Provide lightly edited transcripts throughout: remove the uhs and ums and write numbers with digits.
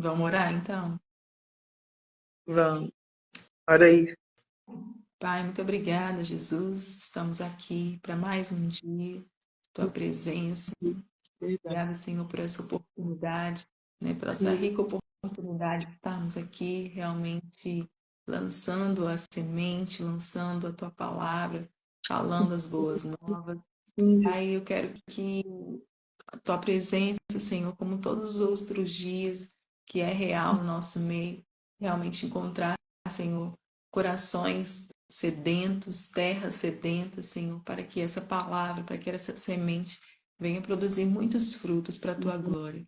Vamos orar, então? Vamos. Ora aí. Pai, muito obrigada, Jesus. Estamos aqui para mais um dia, tua presença. Verdade. Obrigada, Senhor, por essa oportunidade, né, por essa Sim. rica oportunidade de estarmos aqui realmente lançando a semente, lançando a tua palavra, falando as boas novas. Sim. Pai, eu quero que a tua presença, Senhor, como todos os outros dias, que é real no nosso meio, realmente encontrar, Senhor, corações sedentos, terras sedentas, Senhor, para que essa palavra, para que essa semente venha produzir muitos frutos para a tua glória.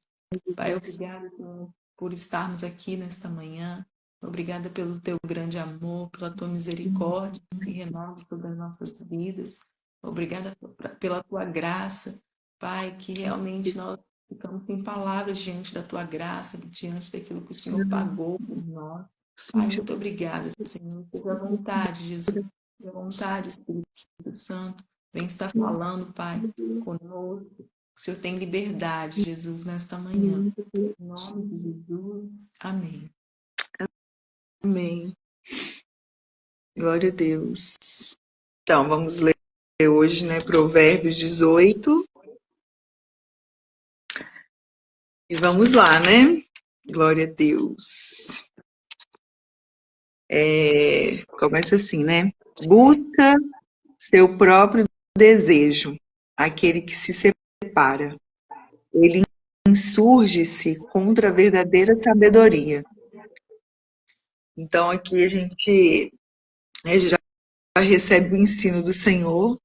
Pai, obrigada, Senhor, por estarmos aqui nesta manhã. Obrigada pelo teu grande amor, pela tua misericórdia que se renova sobre as nossas vidas. Obrigada pela tua graça, Pai, que realmente nós ficamos sem palavras diante da tua graça, diante daquilo que o Senhor pagou por nós. Sim, Pai, muito obrigada, Senhor. Seja à vontade, Jesus. Seja à vontade, Espírito Santo. Vem estar falando, Pai, conosco. O Senhor tem liberdade, Jesus, nesta manhã. Em nome de Jesus. Amém. Amém. Glória a Deus. Então, vamos ler hoje, né, Provérbios 18. E vamos lá, né? Glória a Deus. Começa assim, né? Busca seu próprio desejo, aquele que se separa. Ele insurge-se contra a verdadeira sabedoria. Então, aqui a gente, né, já recebe o ensino do Senhor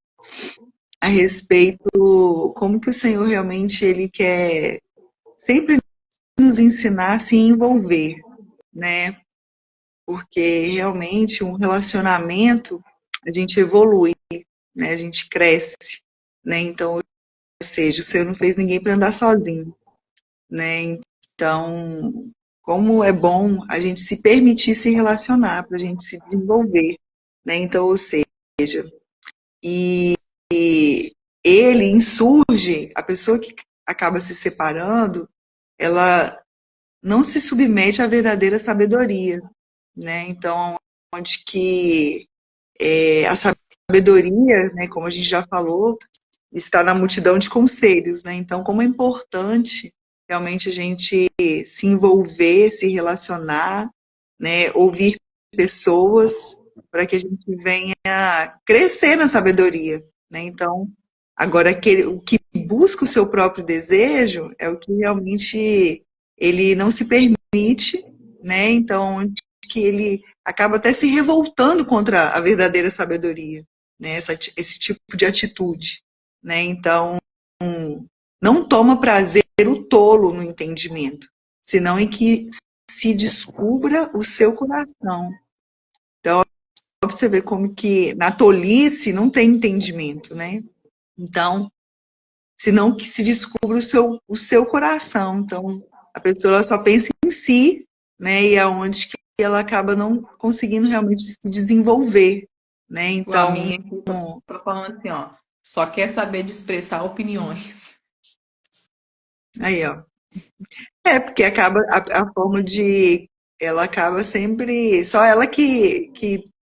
a respeito como que o Senhor realmente ele quer sempre nos ensinar a se envolver, né? Porque realmente um relacionamento a gente evolui, né? A gente cresce, né? Então, ou seja, o Senhor não fez ninguém para andar sozinho, né? Então, como é bom a gente se permitir se relacionar, para a gente se desenvolver, né? Então, ou seja, e ele insurge, a pessoa que acaba se separando, ela não se submete à verdadeira sabedoria, né? Então, onde que a sabedoria, né, como a gente já falou, está na multidão de conselhos, né? Então, como é importante realmente a gente se envolver, se relacionar, né, ouvir pessoas para que a gente venha crescer na sabedoria, né? Então, agora o que busca o seu próprio desejo é o que realmente ele não se permite, né? Então, que ele acaba até se revoltando contra a verdadeira sabedoria, né? Esse tipo de atitude, né? Então, não toma prazer o tolo no entendimento, senão em que se descubra o seu coração. Então, você vê como que na tolice não tem entendimento, né? Então, senão que se descubra o seu coração. Então, a pessoa só pensa em si, né? E é onde que ela acaba não conseguindo realmente se desenvolver, né? A Então, minha aqui tá falando assim, ó. Só quer saber de expressar opiniões. aí, ó. Porque acaba a forma de ela acaba sempre só ela que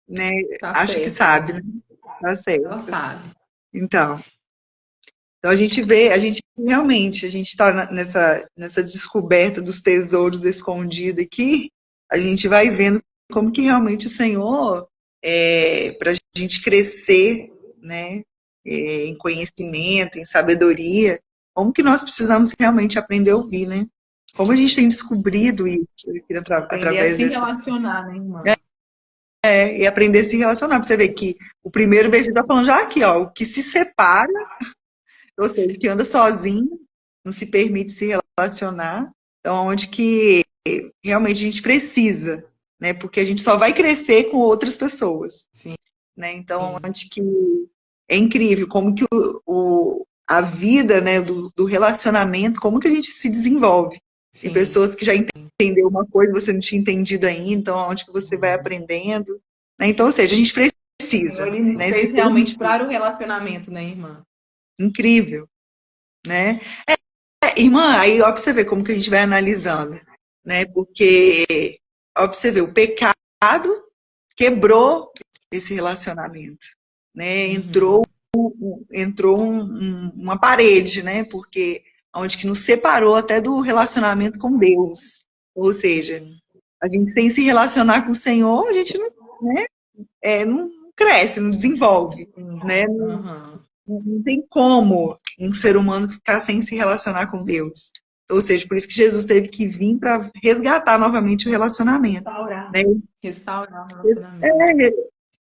né, Tá acha que certo, sabe, né? né? Tá Ela certo. sabe. Então a gente vê, a gente realmente, a gente está nessa descoberta dos tesouros escondidos aqui, a gente vai vendo como que realmente o Senhor, para a gente crescer, né, em conhecimento, em sabedoria, como que nós precisamos realmente aprender a ouvir, né? Como a gente tem descobrido isso aqui Aprender a através se dessa. relacionar, né, irmã? E aprender a se relacionar, para você ver que o primeiro versículo está falando já aqui, ó, o que se separa, ou seja, que anda sozinho, não se permite se relacionar. Então, onde que realmente a gente precisa, né? Porque a gente só vai crescer com outras pessoas, Sim. né? Então, onde que é incrível como que a vida, né, do relacionamento, como que a gente se desenvolve. Tem Sim. pessoas que já entendeu uma coisa, você não tinha entendido ainda, então onde que você vai aprendendo, né? Então, ou seja, a gente Senhor, precisa, ele nos né? Se fez realmente para o relacionamento, né, irmã? incrível, né? Irmã, aí ó, pra você ver como que a gente vai analisando. né? Porque, ó, pra você ver, o pecado quebrou esse relacionamento, né? Entrou uma parede, né? Porque onde que nos separou até do relacionamento com Deus. Ou seja, a gente sem se relacionar com o Senhor, a gente não, né? Não cresce, não desenvolve, né? Não tem como um ser humano ficar sem se relacionar com Deus. Ou seja, por isso que Jesus teve que vir para resgatar novamente o relacionamento. Restaurar o relacionamento.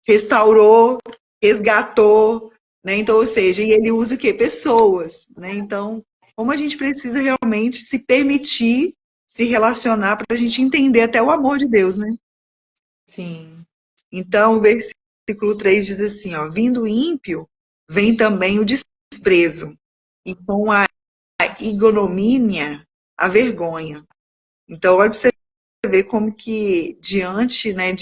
Restaurou, resgatou, né? Então, ou seja, e ele usa o quê? Pessoas, né? Então, como a gente precisa realmente se permitir se relacionar para a gente entender até o amor de Deus, né? Sim. Então, o versículo 3 diz assim, ó, vindo o ímpio, vem também o desprezo, e com a ignomínia, a vergonha. Então, olha para você ver como que, diante, né,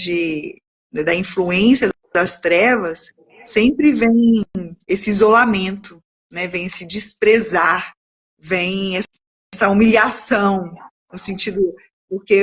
da influência das trevas, sempre vem esse isolamento, né, vem esse desprezar, vem essa humilhação, no sentido, porque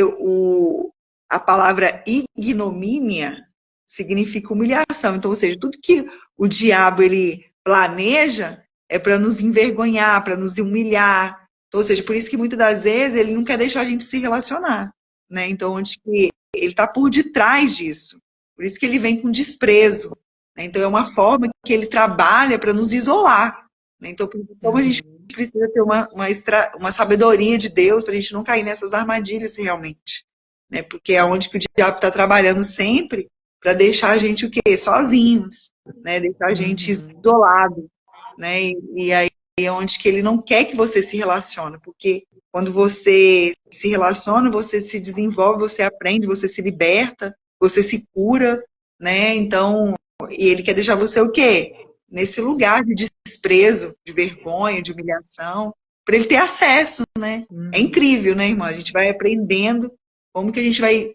a palavra ignomínia significa humilhação. Então, ou seja, tudo que o diabo ele planeja é para nos envergonhar, para nos humilhar. Então, ou seja, por isso que muitas das vezes ele não quer deixar a gente se relacionar, né? Então, onde que ele está por detrás disso. Por isso que ele vem com desprezo, né? Então, é uma forma que ele trabalha para nos isolar, né? Então, como a gente precisa ter uma sabedoria de Deus para a gente não cair nessas armadilhas realmente, né? Porque é onde que o diabo está trabalhando sempre para deixar a gente o quê? Sozinhos, né? Deixar a gente isolado, né? E aí é onde que ele não quer que você se relacione, porque quando você se relaciona, você se desenvolve, você aprende, você se liberta, você se cura, né? Então, e ele quer deixar você o quê? Nesse lugar de desprezo, de vergonha, de humilhação, para ele ter acesso, né? É incrível, né, irmã? A gente vai aprendendo como que a gente vai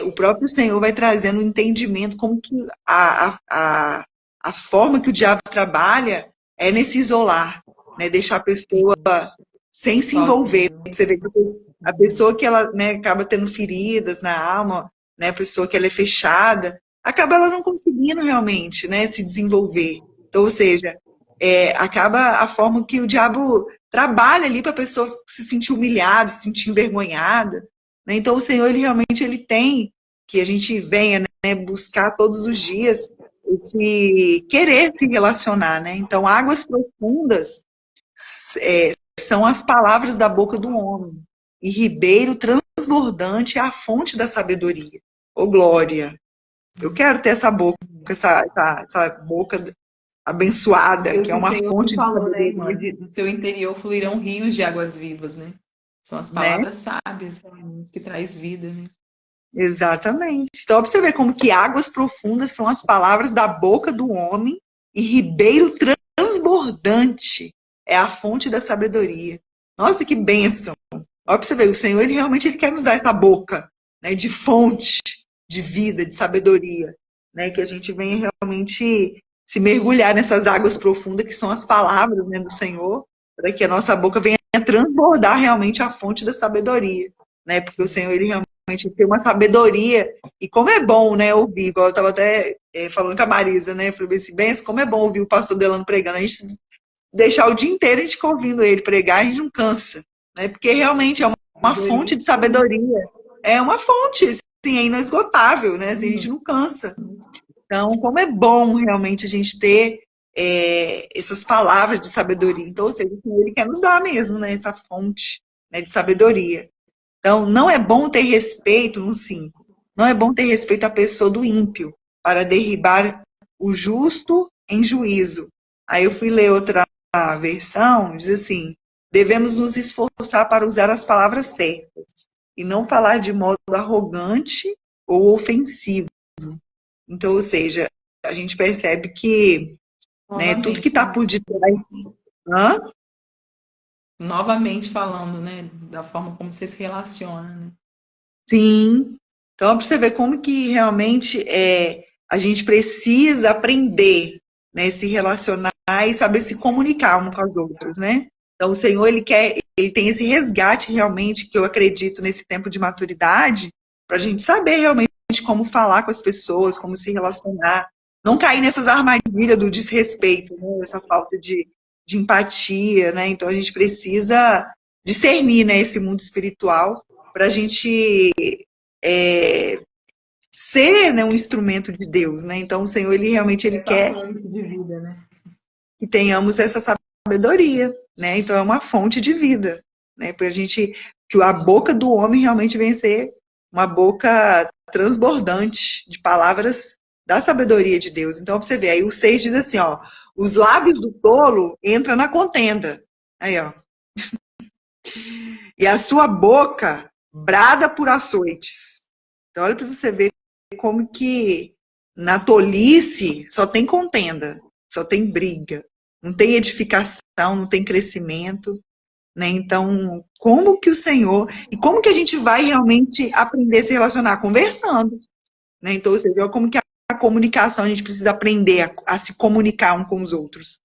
o próprio Senhor vai trazendo um entendimento, como que a forma que o diabo trabalha é nesse isolar, né? Deixar a pessoa sem se envolver. Você vê que a pessoa que ela, né, acaba tendo feridas na alma, né, a pessoa que ela é fechada, acaba ela não conseguindo realmente, né, se desenvolver. Então, ou seja, acaba a forma que o diabo trabalha ali para a pessoa se sentir humilhada, se sentir envergonhada. Né? Então, o Senhor, ele realmente ele tem que a gente venha, né, buscar todos os dias esse querer se relacionar. Né? Então, águas profundas são as palavras da boca do homem, e ribeiro transbordante é a fonte da sabedoria. Ô, glória! Eu quero ter essa boca, essa boca abençoada, que é uma fonte de sabedoria. Né, do seu interior fluirão rios de águas vivas, né? São as palavras sábias que traz vida, né? Exatamente. Então, pra você ver como que águas profundas são as palavras da boca do homem e ribeiro transbordante é a fonte da sabedoria. Nossa, que bênção. Olha pra você ver, o Senhor, ele realmente ele quer nos dar essa boca, né, de fonte de vida, de sabedoria, né, que a gente venha realmente se mergulhar nessas águas profundas que são as palavras, né, do Senhor, para que a nossa boca venha transbordar realmente a fonte da sabedoria, né, porque o Senhor, ele realmente tem uma sabedoria, e como é bom, né, ouvir, igual eu estava até falando com a Marisa, né, falei assim, bem, como é bom ouvir o pastor Delano pregando, a gente deixar o dia inteiro a gente fica ouvindo ele pregar, a gente não cansa, né, porque realmente é uma fonte de sabedoria, é uma fonte, assim, é inesgotável, né, assim, a gente não cansa. Então, como é bom realmente a gente ter essas palavras de sabedoria. Então, ou seja, ele quer nos dar mesmo, né, essa fonte, né, de sabedoria. Então, não é bom ter respeito, no 5, não é bom ter respeito à pessoa do ímpio, para derribar o justo em juízo. Aí eu fui ler outra versão, diz assim, devemos nos esforçar para usar as palavras certas, e não falar de modo arrogante ou ofensivo. Então, ou seja, a gente percebe que, né, tudo que está por detrás... Novamente falando, né, da forma como você se relaciona, né? Sim. Então, para você ver como que realmente a gente precisa aprender, né, se relacionar e saber se comunicar um com as outras, né? Então, o Senhor, ele quer ele tem esse resgate realmente, que eu acredito nesse tempo de maturidade, para a gente saber realmente como falar com as pessoas, como se relacionar, não cair nessas armadilhas do desrespeito, né? Essa falta de empatia, né? Então a gente precisa discernir, né, esse mundo espiritual para a gente ser, né, um instrumento de Deus, né? Então o Senhor, ele realmente ele quer de vida, né? que tenhamos essa sabedoria, né? Então é uma fonte de vida, né? Para a gente, que a boca do homem realmente venha a ser uma boca transbordante de palavras da sabedoria de Deus. Então, pra você ver, aí o 6 diz assim, ó, os lábios do tolo entram na contenda. Aí, ó. E a sua boca brada por açoites. Então, olha para você ver como que na tolice só tem contenda, só tem briga, não tem edificação, não tem crescimento, né? Então, como que o Senhor, e como que a gente vai realmente aprender a se relacionar? Conversando, né? Então, ou seja, como que a comunicação, a gente precisa aprender a se comunicar um com os outros.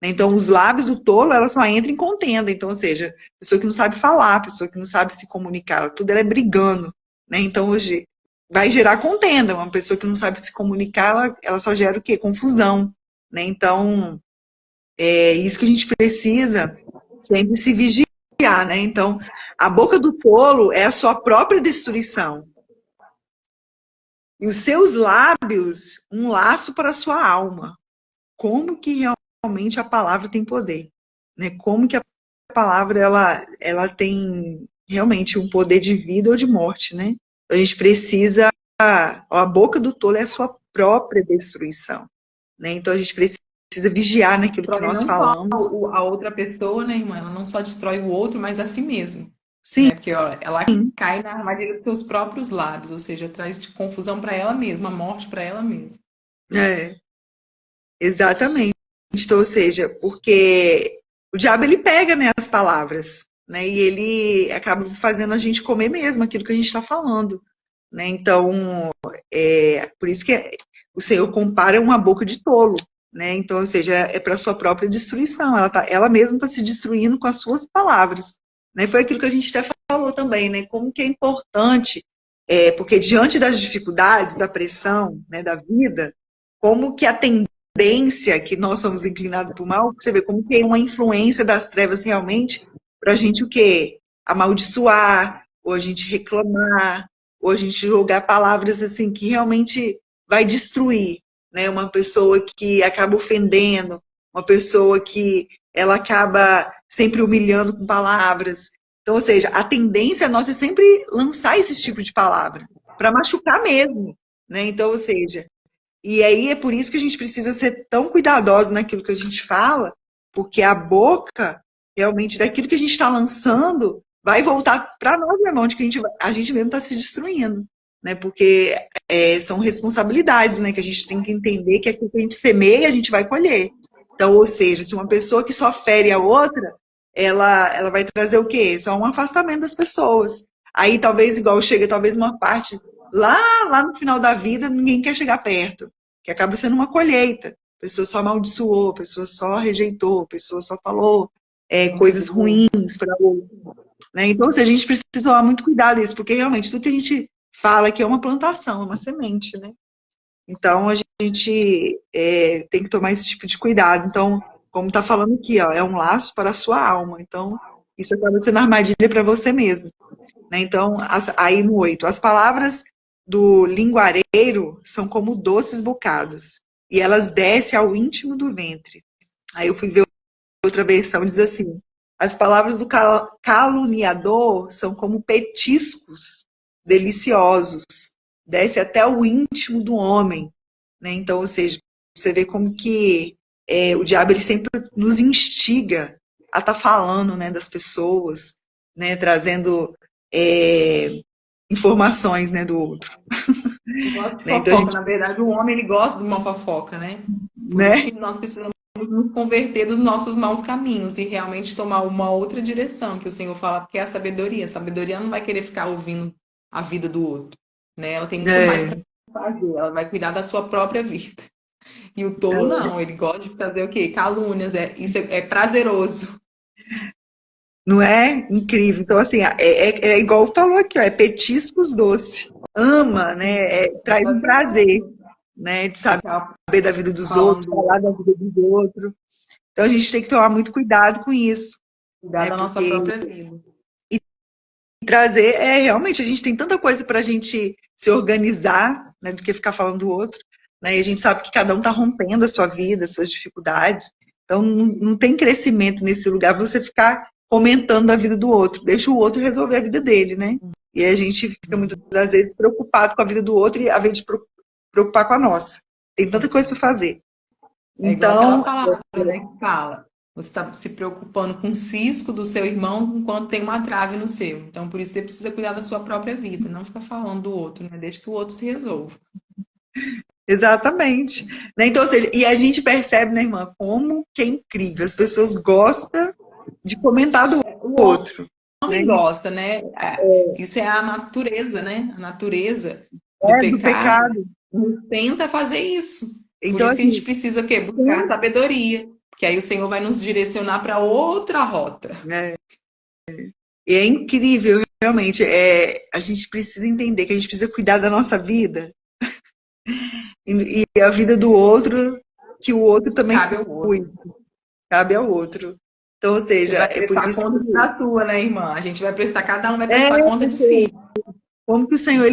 Né? Então, os lábios do tolo, ela só entra em contenda. Então, ou seja, pessoa que não sabe falar, pessoa que não sabe se comunicar, tudo ela é brigando. Né? Então, hoje, vai gerar contenda. Uma pessoa que não sabe se comunicar, ela só gera o quê? Confusão. Né? Então, é isso que a gente precisa sempre se vigiar, né? Então, a boca do tolo é a sua própria destruição. E os seus lábios, um laço para a sua alma. Como que realmente a palavra tem poder, né? Como que a palavra ela tem realmente um poder de vida ou de morte, né? A gente precisa, a boca do tolo é a sua própria destruição, né? Então a gente precisa vigiar naquilo que Destrói nós não só falamos. a outra pessoa, né, irmã? Ela não só destrói o outro, mas a si mesmo. Sim, Né? Porque ó, ela cai na armadilha dos seus próprios lábios, ou seja, traz de confusão para ela mesma, morte para ela mesma. é, exatamente. Então, ou seja, porque o diabo ele pega, né, as palavras, né, e ele acaba fazendo a gente comer mesmo aquilo que a gente está falando, né? Então, por isso que o Senhor compara uma boca de tolo, né? Então, ou seja, é para sua própria destruição. Ela mesma está se destruindo com as suas palavras, né? Foi aquilo que a gente até falou também, né? Como que é importante, porque diante das dificuldades, da pressão, né, da vida, como que a tendência que nós somos inclinados para o mal, você vê como que é uma influência das trevas realmente para a gente o quê? Amaldiçoar, ou a gente reclamar, ou a gente jogar palavras assim que realmente vai destruir, né? Uma pessoa que acaba ofendendo, uma pessoa que ela acaba sempre humilhando com palavras. Então, ou seja, a tendência nossa é sempre lançar esse tipo de palavra para machucar mesmo, né? Então, ou seja, e aí é por isso que a gente precisa ser tão cuidadoso naquilo que a gente fala, porque a boca, realmente, daquilo que a gente está lançando, vai voltar para nós, meu irmão, de que a gente mesmo está se destruindo, né? Porque são responsabilidades, né? Que a gente tem que entender que aquilo que a gente semeia, a gente vai colher. Então, ou seja, se uma pessoa que só fere a outra, ela vai trazer o quê? Só um afastamento das pessoas. Aí, talvez, igual chega, talvez uma parte lá no final da vida, ninguém quer chegar perto, que acaba sendo uma colheita. A pessoa só amaldiçoou, a pessoa só rejeitou, a pessoa só falou coisas ruins para o outro. Né? Então, assim, a gente precisa tomar muito cuidado nisso, porque realmente tudo que a gente fala aqui é uma plantação, é uma semente, né? Então, a gente tem que tomar esse tipo de cuidado. Então, como está falando aqui, ó, é um laço para a sua alma. Então, isso acaba sendo armadilha para você mesmo. Né? Então, aí no 8, as palavras do linguareiro são como doces bocados, e elas descem ao íntimo do ventre. Aí eu fui ver outra versão, diz assim, as palavras do caluniador são como petiscos deliciosos, desce até o íntimo do homem. Né? Então, ou seja, você vê como que o diabo ele sempre nos instiga a estar falando, né, das pessoas, né, trazendo informações, né, do outro. Gosta de Né? Então, a fofoca, gente, na verdade, o homem ele gosta de uma fofoca, né? Por isso né? que nós precisamos nos converter dos nossos maus caminhos e realmente tomar uma outra direção, que o Senhor fala que é a sabedoria. A sabedoria não vai querer ficar ouvindo a vida do outro, né? Ela tem muito mais para fazer, ela vai cuidar da sua própria vida. E o tolo não, ele gosta de fazer o quê? Calúnias, isso é prazeroso. Não é incrível? Então, assim, é igual falou aqui, ó, é petiscos doce. Ama, né? Traz um prazer, né? De saber da vida dos outros, falar da vida dos outros. Então, a gente tem que tomar muito cuidado com isso. Cuidar da nossa própria vida. E trazer, realmente, a gente tem tanta coisa para a gente se organizar, né, do que ficar falando do outro. Né? E a gente sabe que cada um está rompendo a sua vida, as suas dificuldades. Então, não tem crescimento nesse lugar você ficar comentando a vida do outro. Deixa o outro resolver a vida dele, né? E a gente fica muitas das vezes preocupado com a vida do outro e a vez de preocupar com a nossa. Tem tanta coisa para fazer. Então, igual aquela palavra, né, que fala, você está se preocupando com o cisco do seu irmão enquanto tem uma trave no seu. Então, por isso você precisa cuidar da sua própria vida, não ficar falando do outro, né? Deixa que o outro se resolva. Exatamente. Né? Então, ou seja, e a gente percebe, né, irmã, como que é incrível. As pessoas gostam de comentar do outro. O homem gosta, né? Isso é a natureza, né? A natureza do pecado. Tenta fazer isso. Então, por isso que a gente precisa o quê? Buscar sabedoria. Porque aí o Senhor vai nos direcionar para outra rota. E é incrível, realmente. A gente precisa entender que a gente precisa cuidar da nossa vida. E a vida do outro, que o outro também cuida. Cabe ao outro. Então, ou seja, é por isso conta da sua, né, irmã? A gente vai prestar, cada um vai prestar conta de si. Como que o Senhor,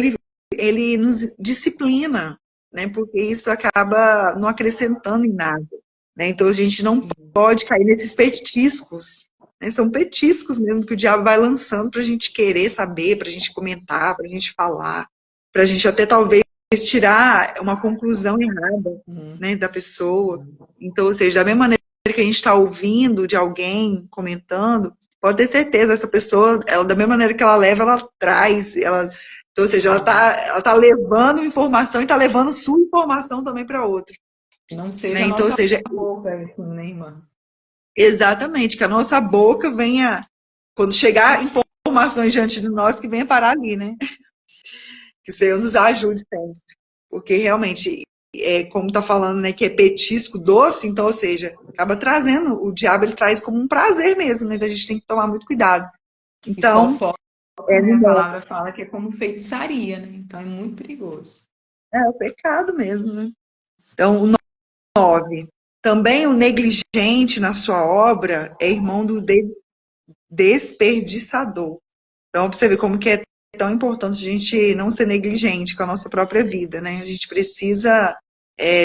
ele nos disciplina, né? Porque isso acaba não acrescentando em nada. Né? Então, a gente não pode cair nesses petiscos. Né? São petiscos mesmo que o diabo vai lançando para a gente querer saber, para a gente comentar, para a gente falar, para a gente até talvez tirar uma conclusão errada, né, da pessoa. Então, ou seja, da mesma maneira que a gente está ouvindo de alguém comentando, pode ter certeza, essa pessoa, ela, da mesma maneira que ela leva, ela traz, então, ou seja, ela tá levando informação e está levando sua informação também para outra. Não seja né? Então, ou seja, boca, né, irmã? Exatamente, que a nossa boca venha, quando chegar informações diante de nós, que venha parar ali, né? Que o Senhor nos ajude sempre. Porque realmente, como está falando, né, que é petisco doce, então, ou seja, acaba trazendo, o diabo ele traz como um prazer mesmo, né? Então a gente tem que tomar muito cuidado. Então, a palavra fala que é como feitiçaria, né? Então é muito perigoso. É o pecado mesmo, né? Então, o 9. Também o negligente na sua obra é irmão do desperdiçador. Então, pra você ver como que é tão importante a gente não ser negligente com a nossa própria vida, né? A gente precisa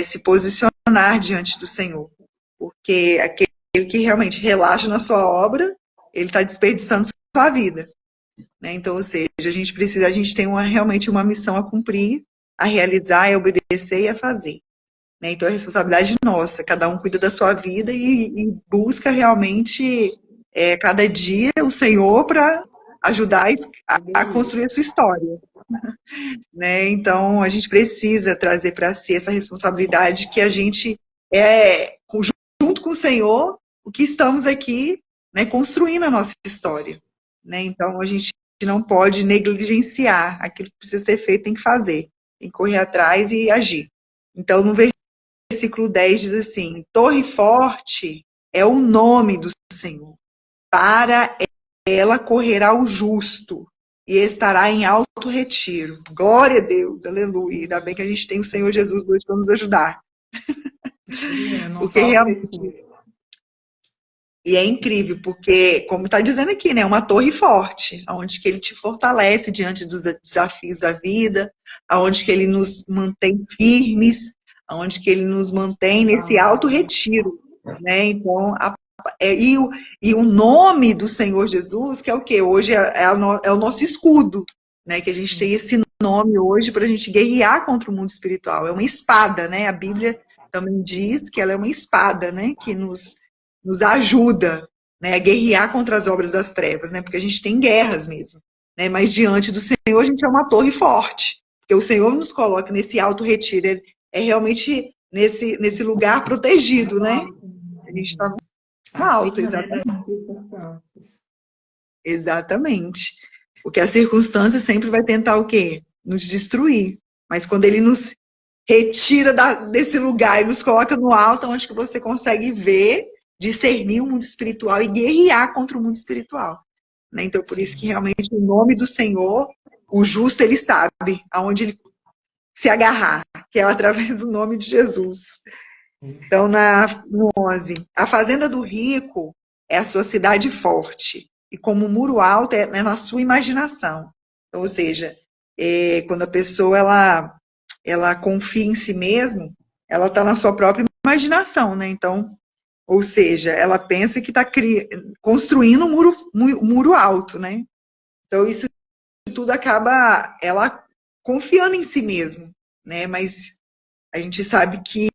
se posicionar diante do Senhor, porque aquele que realmente relaxa na sua obra, ele está desperdiçando sua vida, né? Então, ou seja, a gente tem realmente uma missão a cumprir, a realizar, a obedecer e a fazer. Né? Então, é responsabilidade nossa, cada um cuida da sua vida e busca realmente cada dia o Senhor para ajudar a construir a sua história. Né? Então, a gente precisa trazer para si essa responsabilidade que a gente junto com o Senhor, o que estamos aqui, né, construindo a nossa história. Né? Então, a gente não pode negligenciar aquilo que precisa ser feito, tem que fazer, tem que correr atrás e agir. Então, no versículo 10 diz assim: Torre forte é o nome do Senhor, para ela correrá o justo e estará em alto retiro. Glória a Deus, aleluia. Ainda bem que a gente tem o Senhor Jesus hoje para nos ajudar. Porque realmente... E é incrível, porque, como está dizendo aqui, né, uma torre forte, onde que ele te fortalece diante dos desafios da vida, onde que ele nos mantém firmes, onde que ele nos mantém nesse alto retiro. Né? Então, e o nome do Senhor Jesus, que é o quê? Hoje é o nosso escudo, né? Que a gente tem esse nome hoje para a gente guerrear contra o mundo espiritual. É uma espada, né? A Bíblia também diz que ela é uma espada, né? Que nos ajuda, né? A guerrear contra as obras das trevas, né? Porque a gente tem guerras mesmo, né? Mas diante do Senhor a gente é uma torre forte, porque o Senhor nos coloca nesse alto retiro, é realmente nesse lugar protegido, né? A gente está no alto, exatamente. Exatamente. Porque a circunstância sempre vai tentar o quê? Nos destruir. Mas quando ele nos retira desse lugar e nos coloca no alto, onde que você consegue ver discernir o mundo espiritual e guerrear contra o mundo espiritual. Né? Então, por isso que realmente o nome do Senhor, o justo, ele sabe aonde ele se agarrar, que é através do nome de Jesus. Então, no 11, a fazenda do rico é a sua cidade forte, e como um muro alto é na sua imaginação. Então, ou seja, quando a pessoa ela confia em si mesma, ela está na sua própria imaginação, né? Então, ou seja, ela pensa que está construindo um muro alto, né? Então, isso tudo acaba ela confiando em si mesma, né? Mas a gente sabe que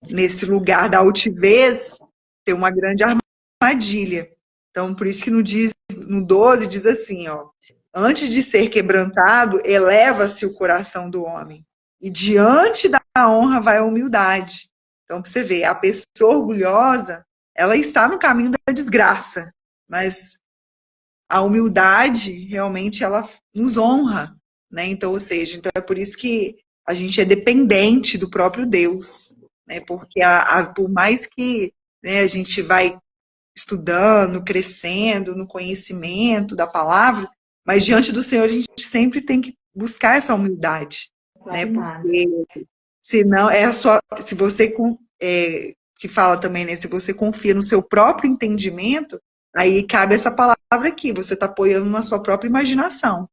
nesse lugar da altivez tem uma grande armadilha. Então, por isso que no 12 diz assim, ó, antes de ser quebrantado, eleva-se o coração do homem, e diante da honra vai a humildade. Então, para você ver, a pessoa orgulhosa, ela está no caminho da desgraça, mas a humildade, realmente, ela nos honra, né? Então, ou seja, então é por isso que a gente é dependente do próprio Deus, né? Porque por mais que, né, a gente vai estudando, crescendo no conhecimento da palavra, mas diante do Senhor a gente sempre tem que buscar essa humildade, né? Porque senão se você que fala também, né? Se você confia no seu próprio entendimento, aí cabe essa palavra aqui, você está apoiando na sua própria imaginação,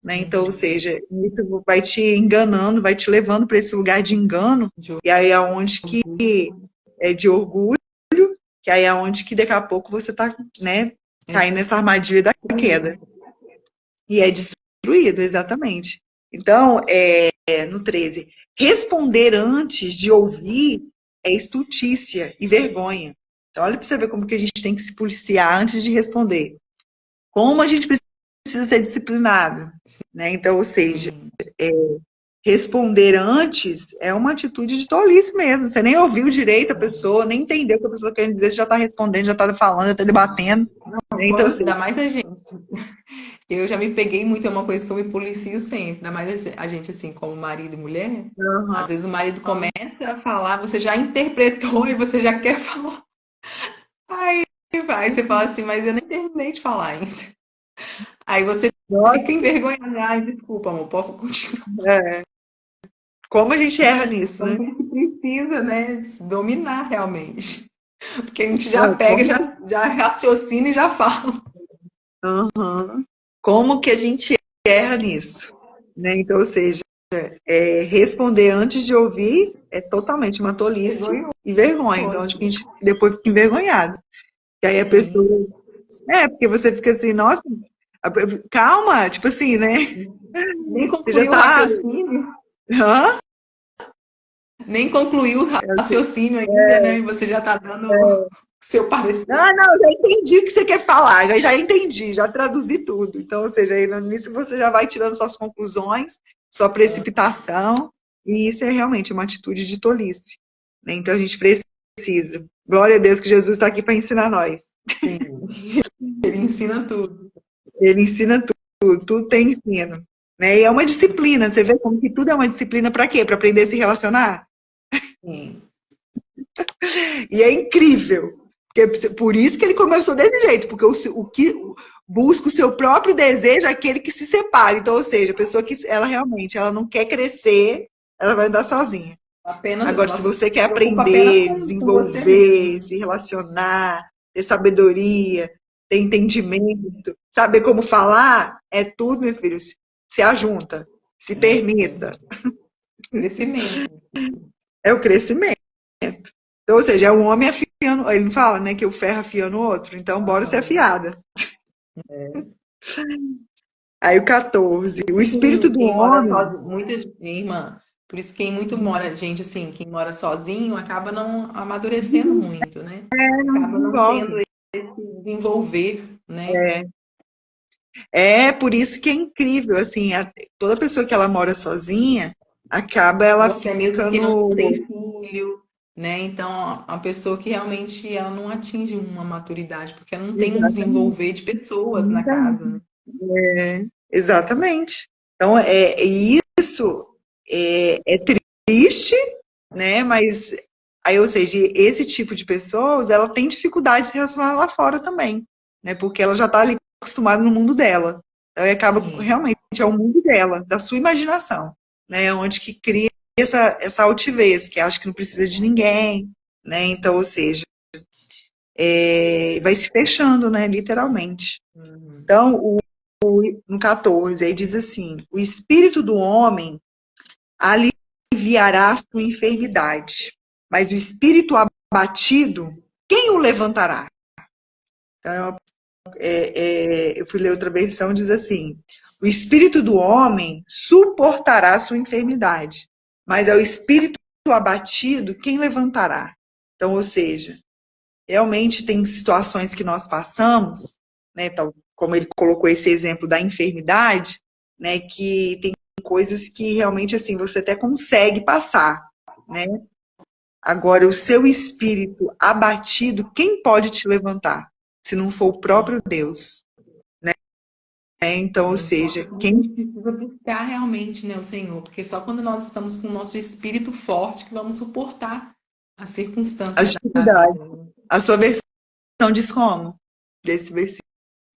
né? Então, ou seja, isso vai te enganando, vai te levando para esse lugar de engano, e aí é onde que é de orgulho, que aí é onde que daqui a pouco você está, né, caindo nessa armadilha da queda. E é destruído, exatamente. Então, no 13, responder antes de ouvir é estultícia e vergonha. Então, olha para você ver como que a gente tem que se policiar antes de responder. Como a gente precisa ser disciplinado, né? Então, ou seja, responder antes é uma atitude de tolice mesmo. Você nem ouviu direito a pessoa, nem entendeu o que a pessoa quer dizer, você já está respondendo, já está falando, já está debatendo. Então, assim, ainda mais a gente. Eu já me peguei muito, é uma coisa que eu me policio sempre. Ainda mais a gente, assim, como marido e mulher. Às vezes o marido começa a falar, você já interpretou e você já quer falar. Aí vai, você fala assim, mas eu nem terminei de falar ainda. Aí você fica envergonhado. Ai, desculpa, amor, posso continuar. Como a gente erra nisso, né? Então, a gente precisa, né, dominar realmente. Porque a gente já pega, já raciocina e já fala. Como que a gente erra nisso? Né? Então, ou seja, responder antes de ouvir é totalmente uma tolice e vergonha. Então, acho que a gente depois fica envergonhado. E aí a pessoa... porque você fica assim, nossa, calma, tipo assim, né? Nem concluiu o raciocínio. Hã? Nem concluiu o raciocínio ainda, né? E você já tá dando seu parecer. Não, já entendi o que você quer falar, já entendi, já traduzi tudo. Então, ou seja, aí nisso você já vai tirando suas conclusões, sua precipitação, e isso é realmente uma atitude de tolice. Né? Então, a gente precisa. Glória a Deus que Jesus está aqui para ensinar nós. Sim. Ele ensina tudo. Ele ensina tudo tem ensino. Né? E é uma disciplina, você vê como que tudo é uma disciplina para quê? Para aprender a se relacionar? Sim. E é incrível. Por isso que ele começou desse jeito, porque o que busca o seu próprio desejo é aquele que se separa. Então, ou seja, a pessoa que ela realmente ela não quer crescer, ela vai andar sozinha. Agora, se você quer aprender, desenvolver, se relacionar, ter sabedoria, ter entendimento, saber como falar, é tudo, meu filho. Se ajunta, se permita. Crescimento. É o crescimento. Então, ou seja, é um homem afiando. Ele não fala, né, que o ferro afiando o outro. Então, bora ser afiada. Aí o 14. O espírito do homem. Muita irmã. Por isso quem muito mora, gente, assim, quem mora sozinho acaba não amadurecendo muito, né? Acaba não tendo esse desenvolver, né? Por isso que é incrível, assim, toda pessoa que ela mora sozinha, acaba ela ficando... Mesmo que não tem filho, né? Então, a pessoa que realmente ela não atinge uma maturidade, porque ela não tem um desenvolver de pessoas na casa. Né? Exatamente. Então, isso é triste, né? Mas Aí, ou seja, esse tipo de pessoas, ela tem dificuldade de se relacionar lá fora também, né? Porque ela já está ali acostumada no mundo dela. Então, acaba, realmente, é o mundo dela, da sua imaginação, né? Onde que cria essa altivez, que acha que não precisa de ninguém, né? Então, ou seja, vai se fechando, né? Literalmente. Então, no 14, aí diz assim, o espírito do homem aliviará a sua enfermidade, mas o espírito abatido, quem o levantará? Então, eu fui ler outra versão, diz assim, o espírito do homem suportará a sua enfermidade, mas é o espírito abatido, quem levantará? Então, ou seja, realmente tem situações que nós passamos, né, tal, como ele colocou esse exemplo da enfermidade, né, que tem coisas que realmente, assim, você até consegue passar, né? Agora, o seu espírito abatido, quem pode te levantar? Se não for o próprio Deus, né? Então, ou seja, A quem... gente precisa buscar realmente, né, o Senhor, porque só quando nós estamos com o nosso espírito forte que vamos suportar as As circunstâncias da dificuldades. vida. A sua versão diz como? Desse versículo.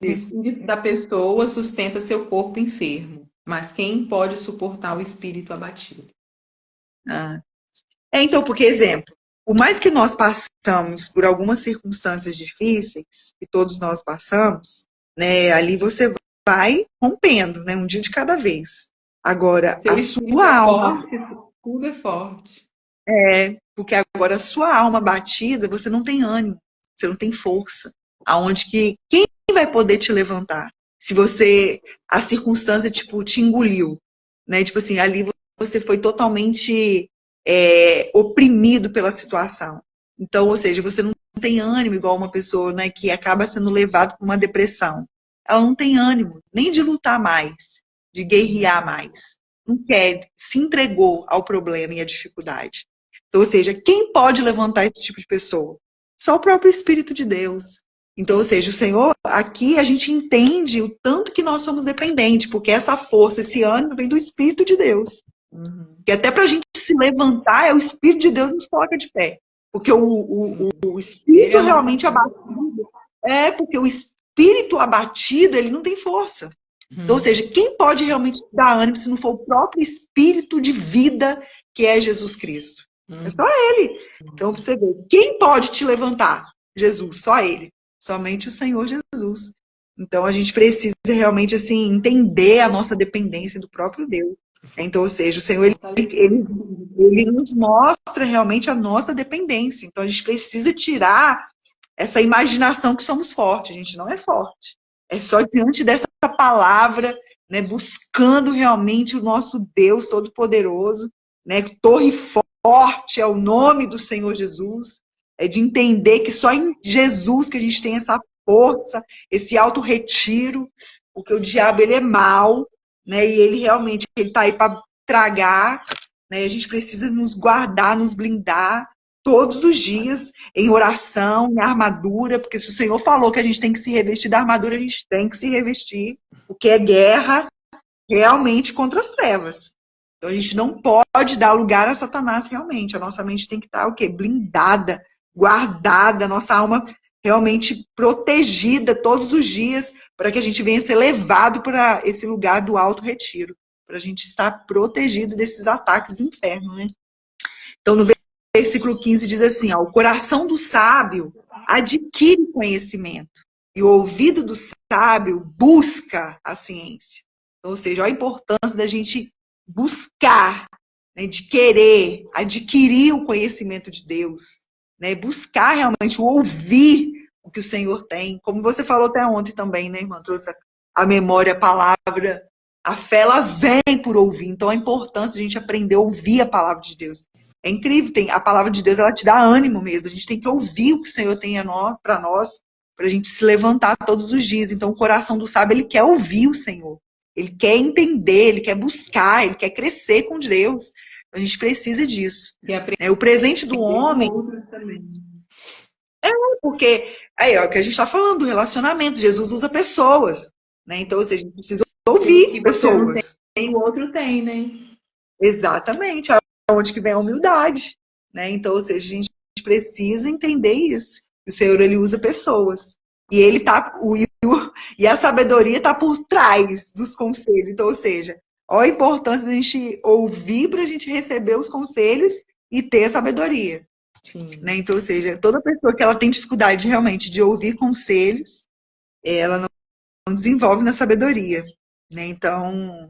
O espírito da pessoa sustenta seu corpo enfermo, mas quem pode suportar o espírito abatido? Ah. Então, porque, exemplo, por mais que nós passamos por algumas circunstâncias difíceis, que todos nós passamos, né, ali você vai rompendo, né, um dia de cada vez. Agora, Seu a espírito sua é alma, forte, tudo é forte. porque agora a sua alma batida, você não tem ânimo, você não tem força. Aonde que, quem vai poder te levantar? Se você, a circunstância, tipo, te engoliu, né, tipo assim, ali você foi totalmente oprimido pela situação. Então, ou seja, você não tem ânimo igual uma pessoa, né, que acaba sendo levado por uma depressão. Ela não tem ânimo nem de lutar mais, de guerrear mais. Não quer, se entregou ao problema e à dificuldade. Então, ou seja, quem pode levantar esse tipo de pessoa? Só o próprio Espírito de Deus. Então, ou seja, o Senhor, aqui a gente entende o tanto que nós somos dependentes, porque essa força, esse ânimo vem do Espírito de Deus. Que até para a gente se levantar, é o Espírito de Deus que nos coloca de pé. Porque o Ele Espírito é nossa realmente abatido, porque o Espírito abatido, ele não tem força. Então, ou seja, quem pode realmente dar ânimo se não for o próprio Espírito de vida que é Jesus Cristo? É só Ele. Então, você vê, quem pode te levantar? Jesus, só Ele. Somente o Senhor Jesus. Então, a gente precisa realmente, assim, entender a nossa dependência do próprio Deus. Então, ou seja, o Senhor, ele nos mostra realmente a nossa dependência. Então, a gente precisa tirar essa imaginação que somos fortes. A gente não é forte. É só diante dessa palavra, né, buscando realmente o nosso Deus Todo-Poderoso, né, torre forte é o nome do Senhor Jesus, é de entender que só em Jesus que a gente tem essa força, esse auto-retiro, porque o diabo, ele é mau, né, e ele realmente está aí para tragar, né, a gente precisa nos guardar, nos blindar, todos os dias, em oração, em armadura, porque se o Senhor falou que a gente tem que se revestir da armadura, a gente tem que se revestir, porque é guerra realmente contra as trevas. Então a gente não pode dar lugar a Satanás realmente. A nossa mente tem que estar o quê? Blindada, guardada, a nossa alma realmente protegida todos os dias, para que a gente venha ser levado para esse lugar do alto retiro, para a gente estar protegido desses ataques do inferno, né? Então, no versículo 15 diz assim, ó, o coração do sábio adquire conhecimento e o ouvido do sábio busca a ciência. Então, ou seja, a importância da gente buscar, né, de querer adquirir o conhecimento de Deus, né, buscar realmente ouvir o que o Senhor tem. Como você falou até ontem também, né, irmã? Trouxe a memória, a palavra. A fé, ela vem por ouvir. Então, a importância de a gente aprender a ouvir a palavra de Deus. É incrível, a palavra de Deus, ela te dá ânimo mesmo. A gente tem que ouvir o que o Senhor tem para nós, para a gente se levantar todos os dias. Então, o coração do sábio, ele quer ouvir o Senhor. Ele quer entender, ele quer buscar, ele quer crescer com Deus. A gente precisa disso. O presente do homem, porque aí, ó, o que a gente está falando do relacionamento, Jesus usa pessoas, né? Então, ou seja, a gente precisa ouvir pessoas. Tem, o outro tem, né? Exatamente, onde que vem a humildade, né? Então, ou seja, a gente precisa entender isso. O Senhor, ele usa pessoas. E ele tá, e a sabedoria está por trás dos conselhos. Então, ou seja, olha a importância da gente ouvir para a gente receber os conselhos e ter a sabedoria. Né? Então, ou seja, toda pessoa que ela tem dificuldade realmente de ouvir conselhos, ela não desenvolve na sabedoria. Né? Então,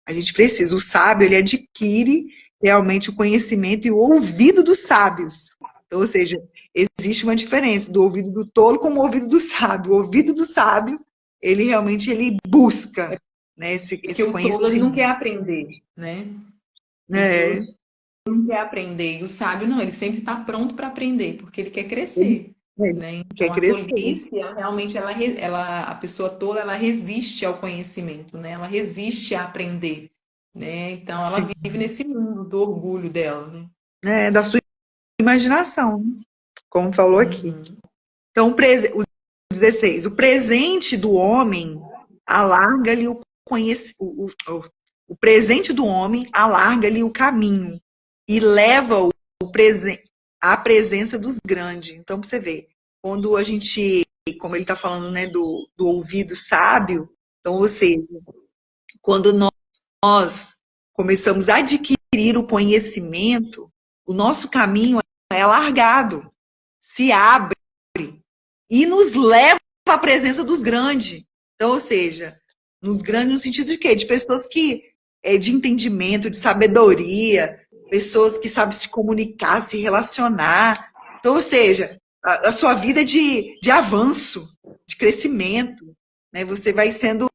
a gente precisa. O sábio, ele adquire realmente o conhecimento e o ouvido dos sábios. Então, ou seja, existe uma diferença do ouvido do tolo com o ouvido do sábio. O ouvido do sábio, ele realmente ele busca, né, esse conhecimento. O tolo, ele não quer aprender, né? Ele não quer aprender. E o sábio, não, ele sempre está pronto para aprender, porque ele quer crescer. Né? Então, a tolice, realmente, a pessoa tola, ela resiste ao conhecimento, né? Ela resiste a aprender, né? Então, ela vive nesse mundo do orgulho dela, né? Da sua imaginação, como falou aqui. Então, o 16, o presente do homem alarga-lhe o presente do homem alarga-lhe o caminho e leva-o à presença dos grandes. Então, para você ver, quando a gente, como ele está falando, né, do ouvido sábio, então, ou seja, quando nós começamos a adquirir o conhecimento, o nosso caminho é alargado, se abre e nos leva à presença dos grandes. Então, ou seja, nos grandes no sentido de quê? De pessoas que de entendimento, de sabedoria, pessoas que sabem se comunicar, se relacionar. Então, ou seja, a sua vida de avanço, de crescimento, né? Você vai sendo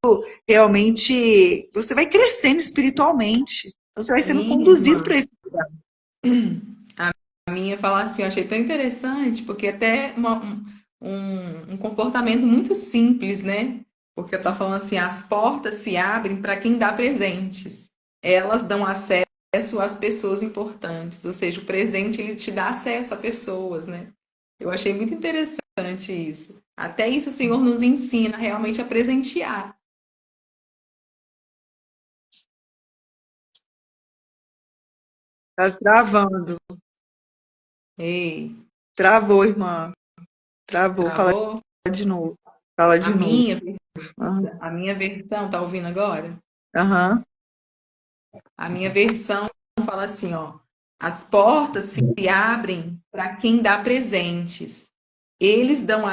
realmente, você vai crescendo espiritualmente. Então, você vai sendo conduzido para esse lugar. A minha fala assim, eu achei tão interessante, porque até um comportamento muito simples, né? Porque eu tô falando assim, as portas se abrem para quem dá presentes. Elas dão acesso às pessoas importantes, ou seja, o presente ele te dá acesso a pessoas, né? Eu achei muito interessante isso. Até isso o Senhor nos ensina realmente a presentear. Tá travando. Ei. Travou, irmã. Travou. Fala de novo. Fala de novo. A minha versão, tá ouvindo agora? Aham. A minha versão fala assim, ó. As portas se abrem para quem dá presentes. Eles dão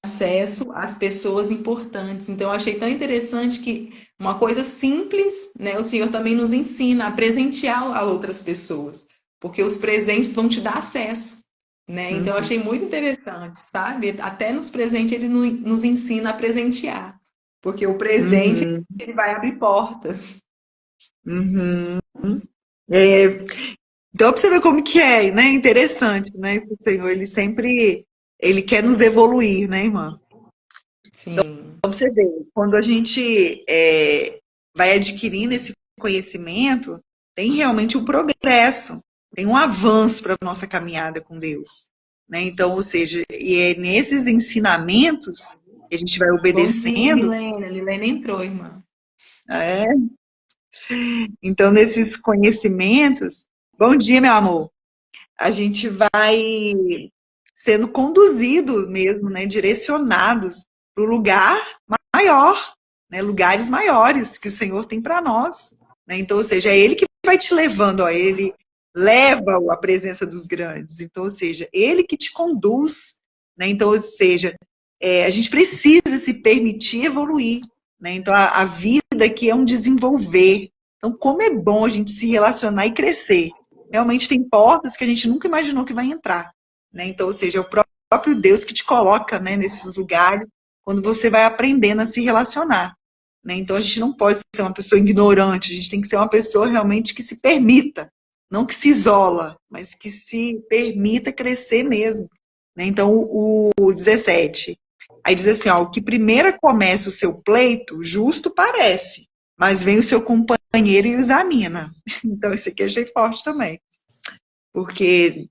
acesso às pessoas importantes. Então, eu achei tão interessante que uma coisa simples, né? O Senhor também nos ensina a presentear a outras pessoas. Porque os presentes vão te dar acesso. Né? Então, eu achei muito interessante, sabe? Até nos presentes ele nos ensina a presentear. Porque o presente ele vai abrir portas. Então, para você ver como que é, né? Interessante, né? O Senhor, ele sempre, ele quer nos evoluir, né, irmã? Sim. Então, para você ver, quando a gente vai adquirindo esse conhecimento, tem realmente um progresso, tem um avanço para a nossa caminhada com Deus. Né? Então, ou seja, e é nesses ensinamentos que a gente vai obedecendo. Bom dia, Lilene entrou, irmã. Então, nesses conhecimentos, bom dia, meu amor. A gente vai sendo conduzido mesmo, né, direcionados para o lugar maior, né, lugares maiores que o Senhor tem para nós. Né? Então, ou seja, é Ele que vai te levando, ó, Ele leva à presença dos grandes. Então, ou seja, Ele que te conduz. Né? Então, ou seja, a gente precisa se permitir evoluir. Né? Então, a vida aqui é um desenvolver. Então, como é bom a gente se relacionar e crescer. Realmente tem portas que a gente nunca imaginou que vai entrar. Né? Então, ou seja, é o próprio Deus que te coloca, né, nesses lugares quando você vai aprendendo a se relacionar. Né? Então, a gente não pode ser uma pessoa ignorante, a gente tem que ser uma pessoa realmente que se permita, não que se isola, mas que se permita crescer mesmo. Né? Então, o 17, aí diz assim, ó, o que primeiro começa o seu pleito, justo parece, mas vem o seu companheiro e o examina. Então, isso aqui eu achei forte também. Porque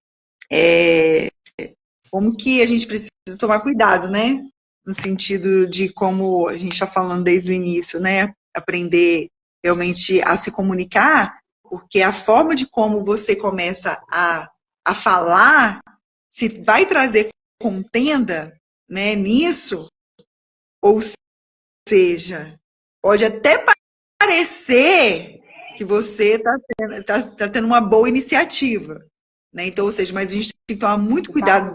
como que a gente precisa tomar cuidado, né? No sentido de como a gente está falando desde o início, né? Aprender realmente a se comunicar, porque a forma de como você começa a a falar, se vai trazer contenda, né, nisso, ou seja, pode até parecer que você está tendo uma boa iniciativa, né? Então, ou seja, mas a gente tem que tomar muito cuidado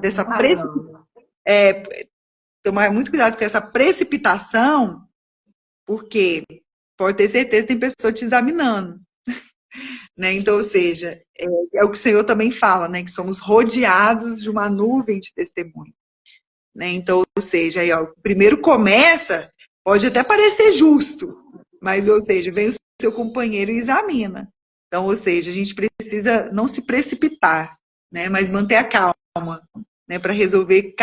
tomar muito cuidado com essa precipitação, porque pode ter certeza que tem pessoa te examinando, né? Então, ou seja, é o que o Senhor também fala, né? Que somos rodeados de uma nuvem de testemunho, né? Então, ou seja, aí, ó, primeiro começa, pode até parecer justo, mas, ou seja, vem o seu companheiro e examina. Então, ou seja, a gente precisa não se precipitar, né? Mas manter a calma, né? Para resolver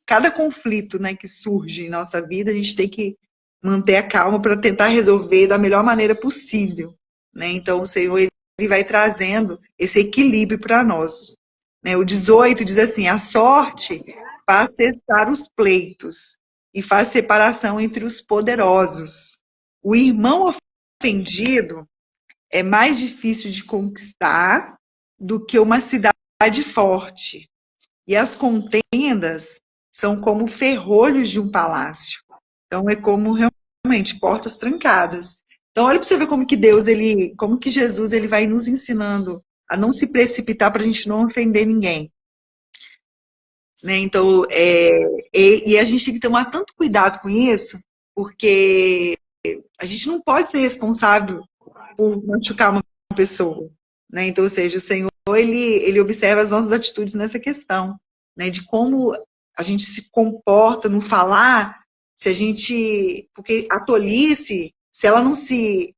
cada conflito, né, que surge em nossa vida, a gente tem que manter a calma para tentar resolver da melhor maneira possível, né? Então, o Senhor, ele vai trazendo esse equilíbrio para nós, né? O 18 diz assim: a sorte faz cessar os pleitos e faz separação entre os poderosos. O irmão ofendido é mais difícil de conquistar do que uma cidade forte. E as contendas são como ferrolhos de um palácio. Então, é como realmente portas trancadas. Então, olha para você ver como que Deus, como que Jesus, ele vai nos ensinando a não se precipitar para a gente não ofender ninguém. Né? Então, e a gente tem que tomar tanto cuidado com isso, porque a gente não pode ser responsável por machucar uma pessoa. Né? Então, ou seja, o Senhor, ele observa as nossas atitudes nessa questão, né? De como a gente se comporta no falar, se a gente... Porque a tolice, se ela não se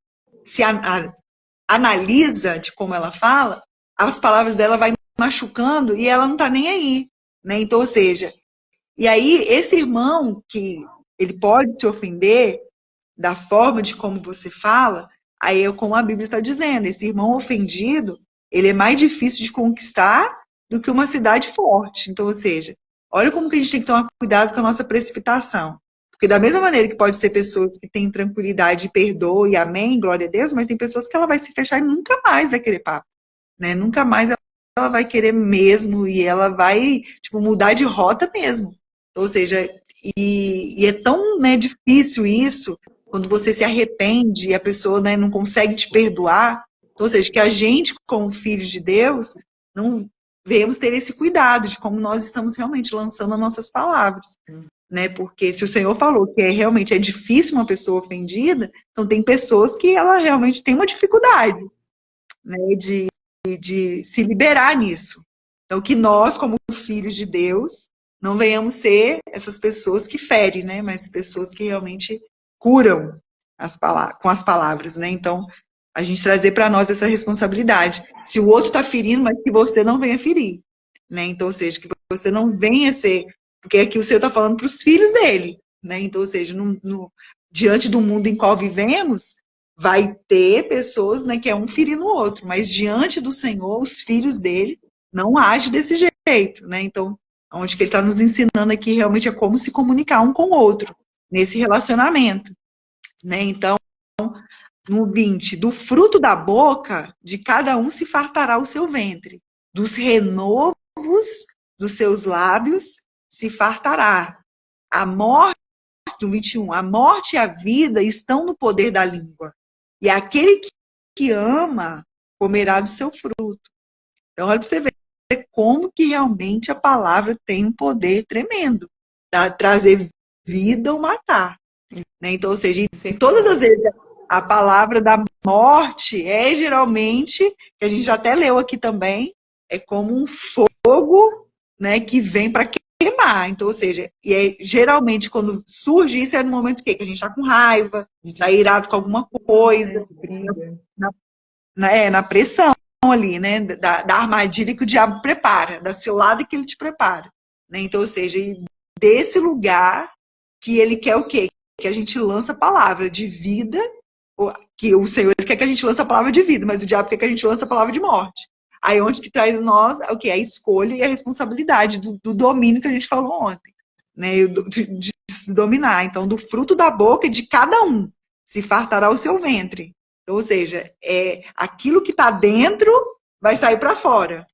analisa de como ela fala, as palavras dela vai machucando e ela não está nem aí. Né? Então, ou seja, e aí esse irmão que ele pode se ofender da forma de como você fala, aí é como a Bíblia está dizendo, esse irmão ofendido, ele é mais difícil de conquistar do que uma cidade forte. Então, ou seja, olha como que a gente tem que tomar cuidado com a nossa precipitação. Porque da mesma maneira que pode ser pessoas que têm tranquilidade e perdoa e amém, glória a Deus, mas tem pessoas que ela vai se fechar e nunca mais vai querer papo. Né? Nunca mais ela vai querer mesmo e ela vai, tipo, mudar de rota mesmo. Ou seja, e é tão, né, difícil isso, quando você se arrepende e a pessoa, né, não consegue te perdoar. Então, ou seja, que a gente, como filhos de Deus, não devemos ter esse cuidado de como nós estamos realmente lançando as nossas palavras. Né? Porque se o Senhor falou que realmente é difícil uma pessoa ofendida, então tem pessoas que ela realmente tem uma dificuldade, né, de se liberar nisso. Então, que nós, como filhos de Deus, não venhamos ser essas pessoas que ferem, né? Mas pessoas que realmente curam com as palavras, né? Então, a gente trazer para nós essa responsabilidade. Se o outro está ferindo, mas que você não venha ferir, né? Então, ou seja, que você não venha ser... Porque aqui o Senhor está falando para os filhos dele, né? Então, ou seja, diante do mundo em qual vivemos, vai ter pessoas, né, que é um ferindo o outro, mas diante do Senhor, os filhos dele não agem desse jeito, né? Então, onde que ele está nos ensinando aqui realmente é como se comunicar um com o outro nesse relacionamento, né? Então, no 20, do fruto da boca de cada um se fartará o seu ventre, dos renovos dos seus lábios se fartará. A morte, no 21, a morte e a vida estão no poder da língua, e aquele que ama comerá do seu fruto. Então, olha para você ver como que realmente a palavra tem um poder tremendo, tá? Trazer vida ou matar. Né? Então, ou seja, todas as vezes a palavra da morte é geralmente, que a gente já até leu aqui também, é como um fogo, né, que vem para queimar. Então, ou seja, geralmente quando surge isso é no momento que a gente está com raiva, está irado com alguma coisa, na pressão ali, né, da armadilha que o diabo prepara, da cilada que ele te prepara. Né? Então, ou seja, desse lugar que ele quer o quê? Que a gente lança a palavra de vida, que o Senhor quer que a gente lance a palavra de vida, mas o diabo quer que a gente lance a palavra de morte. Aí onde que traz nós o quê? A escolha e a responsabilidade do domínio que a gente falou ontem. Né? De se dominar. Então, do fruto da boca de cada um se fartará o seu ventre. Então, ou seja, aquilo que está dentro vai sair para fora.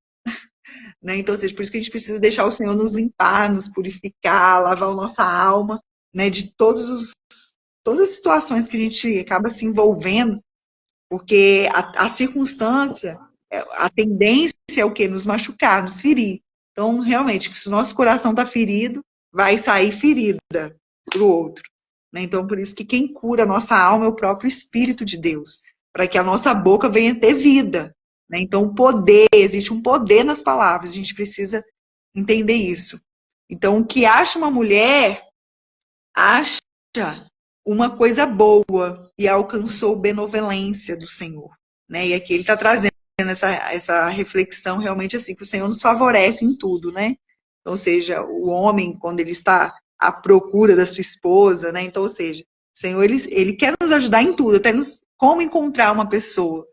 né? Então, ou seja, por isso que a gente precisa deixar o Senhor nos limpar, nos purificar, lavar a nossa alma, né? De todas as situações que a gente acaba se envolvendo, porque a circunstância, a tendência é o quê? Nos machucar, nos ferir. Então, realmente, se o nosso coração está ferido, vai sair ferida para o outro. Né? Então, por isso que quem cura a nossa alma é o próprio Espírito de Deus, para que a nossa boca venha ter vida. Né? Então, o poder, existe um poder nas palavras, a gente precisa entender isso. Então, o que acha uma mulher, acha uma coisa boa e alcançou benevolência do Senhor. Né? E aqui ele está trazendo essa reflexão realmente assim, que o Senhor nos favorece em tudo, né? Então, ou seja, o homem, quando ele está à procura da sua esposa, né? Então, ou seja, o Senhor, ele quer nos ajudar em tudo, até como encontrar uma pessoa,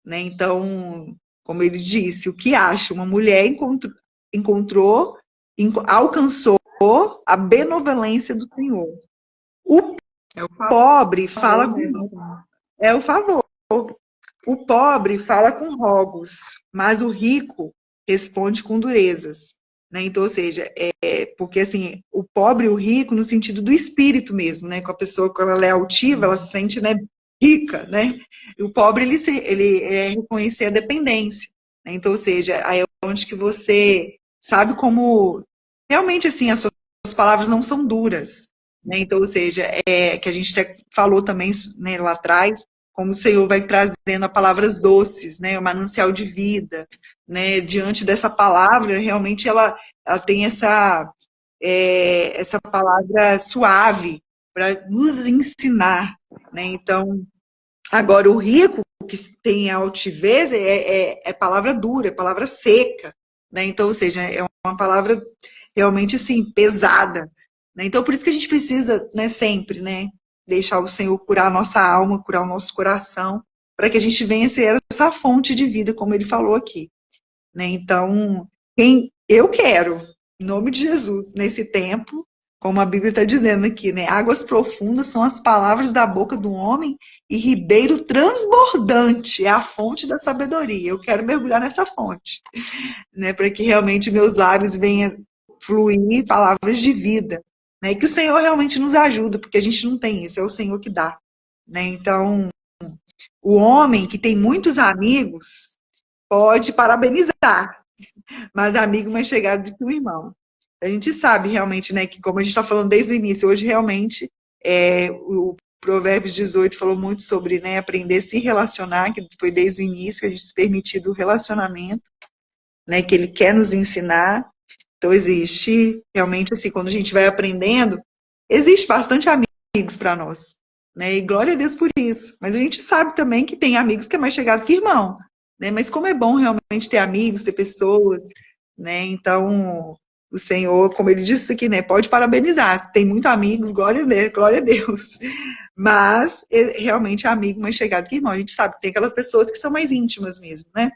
né? Então, como ele disse, o que acha? Uma mulher alcançou a benevolência do Senhor. O É o pobre fala favor, né? com... É o favor. O pobre fala com rogos, mas o rico responde com durezas. Né? Então, ou seja, porque assim, o pobre e o rico no sentido do espírito mesmo, né? Com a pessoa, quando ela é altiva, ela se sente, né, rica, né? E o pobre, ele reconhecer a dependência. Né? Então, ou seja, aí é onde que você sabe como realmente assim, as suas palavras não são duras. Né? Então, ou seja, que a gente até falou também, né, lá atrás, como o Senhor vai trazendo a palavras doces, né, o manancial de vida, né, diante dessa palavra, realmente ela tem essa palavra suave para nos ensinar, né, então, agora o rico, que tem a altivez, é palavra dura, é palavra seca, né, então, ou seja, é uma palavra realmente, assim, pesada, né, então, por isso que a gente precisa, né, sempre, né, deixar o Senhor curar a nossa alma, curar o nosso coração, para que a gente venha ser essa fonte de vida, como ele falou aqui. Né? Então, eu quero, em nome de Jesus, nesse tempo, como a Bíblia está dizendo aqui, né? Águas profundas são as palavras da boca do homem e ribeiro transbordante é a fonte da sabedoria. Eu quero mergulhar nessa fonte, né? Para que realmente meus lábios venham fluir palavras de vida. Né? E que o Senhor realmente nos ajuda, porque a gente não tem isso, é o Senhor que dá. Né? Então, o homem que tem muitos amigos pode parabenizar, mas amigo mais chegado do que um irmão. A gente sabe realmente, né, que como a gente está falando desde o início, hoje realmente o Provérbios 18 falou muito sobre, né, aprender a se relacionar, que foi desde o início que a gente se permitiu do relacionamento, né, que ele quer nos ensinar. Então existe realmente assim, quando a gente vai aprendendo, existe bastante amigos para nós, né? E glória a Deus por isso. Mas a gente sabe também que tem amigos que é mais chegado que irmão, né? Mas como é bom realmente ter amigos, ter pessoas, né? Então, o Senhor, como ele disse aqui, né, pode parabenizar. Se tem muitos amigos, glória a Deus. Mas realmente é amigo mais chegado que irmão. A gente sabe que tem aquelas pessoas que são mais íntimas mesmo, né?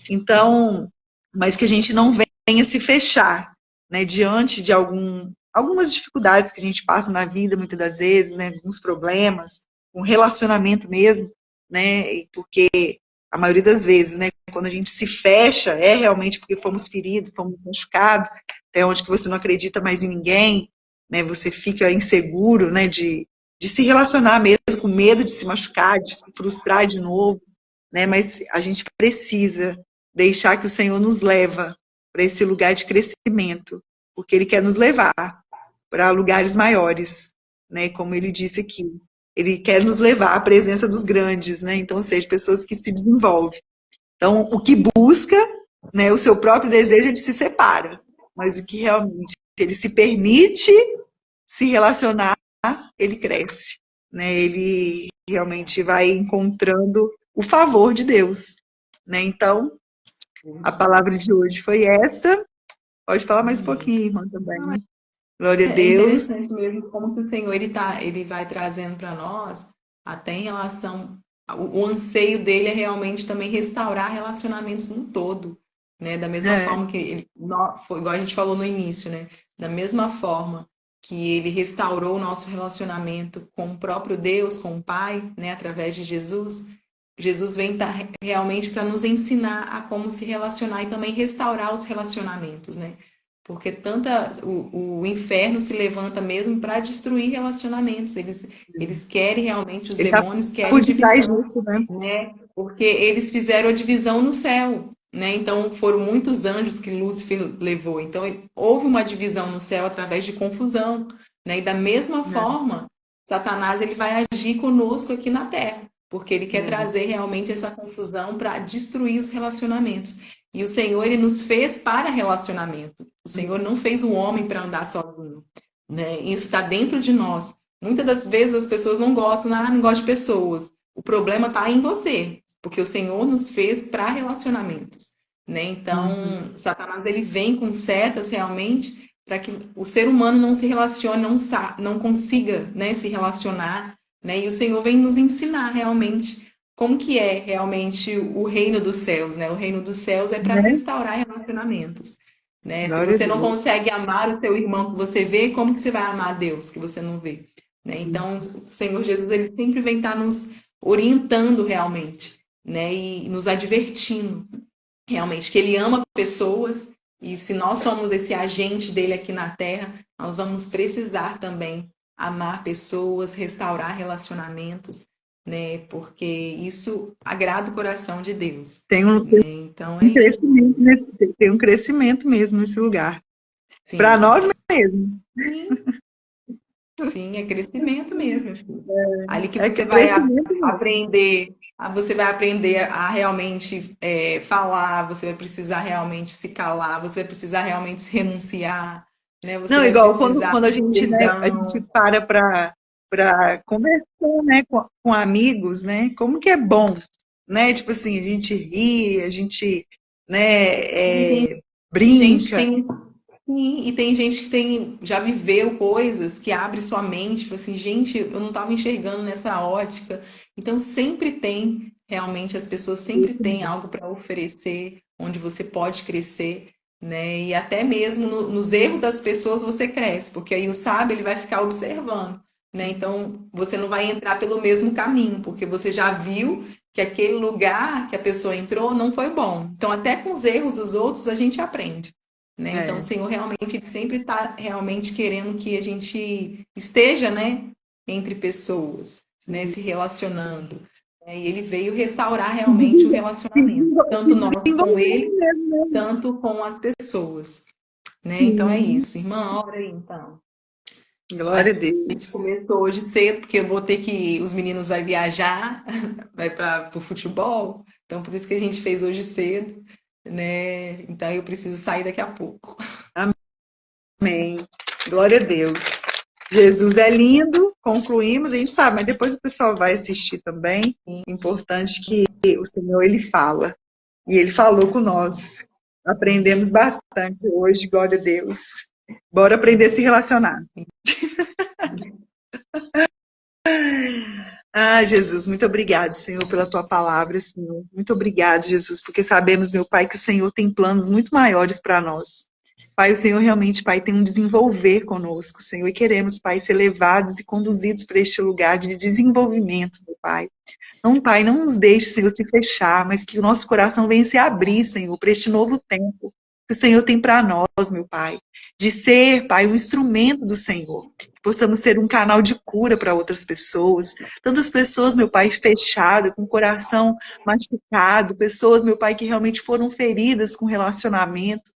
Então, mas que a gente não venha se fechar, né, diante de algumas dificuldades que a gente passa na vida, muitas das vezes, né, alguns problemas, um relacionamento mesmo, né, porque a maioria das vezes, né, quando a gente se fecha, é realmente porque fomos feridos, fomos machucados, até onde que você não acredita mais em ninguém, né, você fica inseguro, né, de se relacionar mesmo, com medo de se machucar, de se frustrar de novo, né, mas a gente precisa deixar que o Senhor nos leva para esse lugar de crescimento, porque Ele quer nos levar para lugares maiores, né? Como Ele disse aqui, Ele quer nos levar à presença dos grandes, né? Então, ou seja, pessoas que se desenvolvem. Então, o que busca, né? O seu próprio desejo ele se separa, mas o que realmente ele se permite se relacionar, ele cresce, né? Ele realmente vai encontrando o favor de Deus, né? Então a palavra de hoje foi essa. Pode falar mais um pouquinho, irmã, também. Glória a É Deus. interessante mesmo como que o Senhor ele vai trazendo para nós, até em relação, o anseio dele é realmente também restaurar relacionamentos no todo, né? Da mesma É, forma que foi igual a gente falou no início, né? Da mesma forma que ele restaurou o nosso relacionamento com o próprio Deus, com o Pai, né? Através de Jesus, Jesus vem realmente para nos ensinar a como se relacionar e também restaurar os relacionamentos, né? Porque o inferno se levanta mesmo para destruir relacionamentos. Eles querem realmente, os Ele está demônios querem por detrás divisão, disso, né? né? Porque eles fizeram a divisão no céu, né? Então foram muitos anjos que Lúcifer levou. Então houve uma divisão no céu através de confusão, né? E da mesma forma, Satanás ele vai agir conosco aqui na Terra, porque ele quer trazer realmente essa confusão para destruir os relacionamentos. E o Senhor ele nos fez para relacionamento. O Senhor não fez o homem para andar sozinho, né? Isso está dentro de nós. Muitas das vezes as pessoas não gostam, não gostam de pessoas. O problema está em você, porque o Senhor nos fez para relacionamentos, né? Então, Satanás ele vem com setas realmente para que o ser humano não se relacione, não consiga, né, se relacionar, né? E o Senhor vem nos ensinar realmente como que é realmente o reino dos céus, né? O reino dos céus é para restaurar relacionamentos, né? Se Glória a você não Deus. consegue amar o seu irmão que você vê, como que você vai amar a Deus que você não vê? Né? Então, o Senhor Jesus ele sempre vem estar nos orientando realmente, né? E nos advertindo realmente que ele ama pessoas e se nós somos esse agente dele aqui na Terra, nós vamos precisar também amar pessoas, restaurar relacionamentos, né? Porque isso agrada o coração de Deus. Tem um, Né? Então é crescimento tem um crescimento mesmo nesse lugar. Para nós mesmo. Sim. Sim, é crescimento mesmo, filho. Ali que É você vai crescimento mesmo. aprender, você vai aprender a realmente falar, você vai precisar realmente se calar, você vai precisar realmente se renunciar, né? Você Não, vai igual precisar quando a de gente, né, a gente perdão. para conversar, né, com amigos, né? Como que é bom, né? Tipo assim, a gente ri, a gente, né, Tem gente brinca. tem sim, e tem gente que já viveu coisas que abre sua mente, tipo assim, gente, eu não estava enxergando nessa ótica. Então sempre tem, realmente as pessoas sempre têm algo para oferecer, onde você pode crescer, né? E até mesmo nos erros das pessoas você cresce, porque aí o sábio ele vai ficar observando, né? Então você não vai entrar pelo mesmo caminho, porque você já viu que aquele lugar que a pessoa entrou não foi bom. Então até com os erros dos outros a gente aprende. Né? Então, o Senhor realmente ele sempre está realmente querendo que a gente esteja, né, entre pessoas, né, se relacionando. Né? E ele veio restaurar realmente o relacionamento, tanto nós com ele, tanto com as pessoas. Né? Então é Sim, isso. Irmã, ora aí então. A glória a gente Deus. começou hoje cedo, porque eu vou ter que. Os meninos vão viajar, vai para o futebol. Então, por isso que a gente fez hoje cedo. Né? Então, eu preciso sair daqui a pouco. Amém. Glória a Deus. Jesus é lindo, concluímos, a gente sabe, mas depois o pessoal vai assistir também. Importante que o Senhor, ele fala. E ele falou com nós. Aprendemos bastante hoje, glória a Deus. Bora aprender a se relacionar. Ah, Jesus, muito obrigado, Senhor, pela tua palavra, Senhor. Muito obrigado, Jesus, porque sabemos, meu Pai, que o Senhor tem planos muito maiores para nós. Pai, o Senhor realmente, Pai, tem um desenvolver conosco, Senhor, e queremos, Pai, ser levados e conduzidos para este lugar de desenvolvimento, meu Pai. Não, Pai, não nos deixe, Senhor, se fechar, mas que o nosso coração venha se abrir, Senhor, para este novo tempo que o Senhor tem para nós, meu Pai. De ser, Pai, um instrumento do Senhor. Que possamos ser um canal de cura para outras pessoas. Tantas pessoas, meu Pai, fechadas, com o coração machucado. Pessoas, meu Pai, que realmente foram feridas com relacionamento.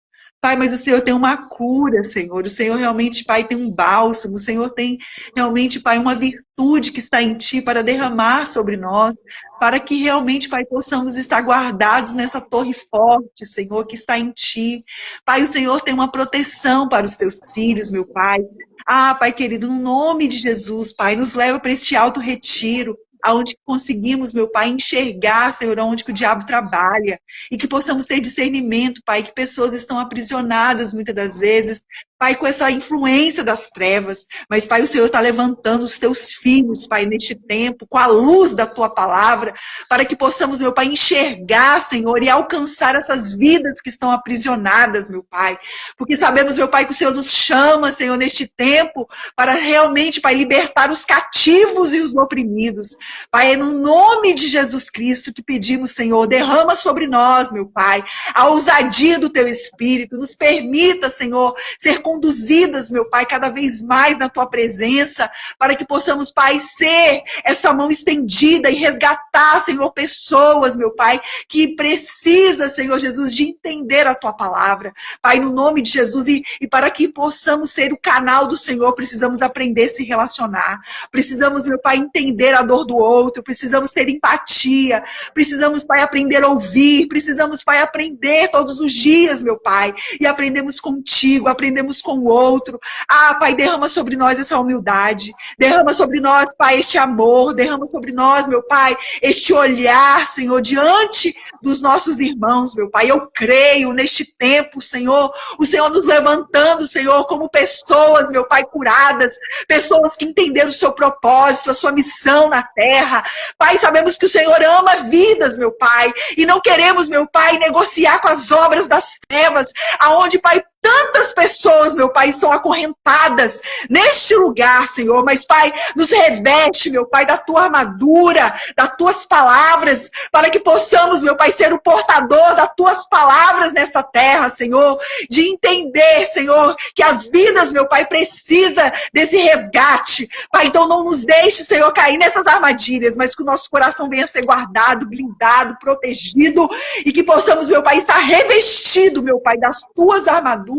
Pai, mas o Senhor tem uma cura, Senhor. O Senhor realmente, Pai, tem um bálsamo. O Senhor tem realmente, Pai, uma virtude que está em Ti para derramar sobre nós, para que realmente, Pai, possamos estar guardados nessa torre forte, Senhor, que está em Ti. Pai, o Senhor tem uma proteção para os Teus filhos, meu Pai. Ah, Pai querido, no nome de Jesus, Pai, nos leva para este alto retiro, aonde conseguimos, meu Pai, enxergar, Senhor, onde que o diabo trabalha, e que possamos ter discernimento, Pai, que pessoas estão aprisionadas muitas das vezes, Pai, com essa influência das trevas, mas, Pai, o Senhor está levantando os teus filhos, Pai, neste tempo, com a luz da tua palavra, para que possamos, meu Pai, enxergar, Senhor, e alcançar essas vidas que estão aprisionadas, meu Pai, porque sabemos, meu Pai, que o Senhor nos chama, Senhor, neste tempo, para realmente, Pai, libertar os cativos e os oprimidos. Pai, é no nome de Jesus Cristo que pedimos, Senhor, derrama sobre nós, meu Pai, a ousadia do teu Espírito, nos permita, Senhor, ser conduzidas, meu Pai, cada vez mais na tua presença, para que possamos, Pai, ser essa mão estendida e resgatar, Senhor, pessoas, meu Pai, que precisa, Senhor Jesus, de entender a tua palavra. Pai, no nome de Jesus, e para que possamos ser o canal do Senhor, precisamos aprender a se relacionar. Precisamos, meu Pai, entender a dor do outro, precisamos ter empatia, precisamos, Pai, aprender a ouvir, precisamos, Pai, aprender todos os dias, meu Pai, e aprendemos contigo, aprendemos com o outro. Ah, Pai, derrama sobre nós essa humildade, derrama sobre nós, Pai, este amor, derrama sobre nós, meu Pai, este olhar, Senhor, diante dos nossos irmãos, meu Pai. Eu creio neste tempo, Senhor, o Senhor nos levantando, Senhor, como pessoas, meu Pai, curadas, pessoas que entenderam o seu propósito, a sua missão na terra. Pai, sabemos que o Senhor ama vidas, meu Pai, e não queremos, meu Pai, negociar com as obras das trevas, aonde, Pai, tantas pessoas, meu Pai, estão acorrentadas neste lugar, Senhor. Mas, Pai, nos reveste, meu Pai, da tua armadura, das tuas palavras, para que possamos, meu Pai, ser o portador das tuas palavras nesta terra, Senhor. De entender, Senhor, que as vidas, meu Pai, precisam desse resgate. Pai, então não nos deixe, Senhor, cair nessas armadilhas, mas que o nosso coração venha ser guardado, blindado, protegido, e que possamos, meu Pai, estar revestido, meu Pai, das tuas armaduras,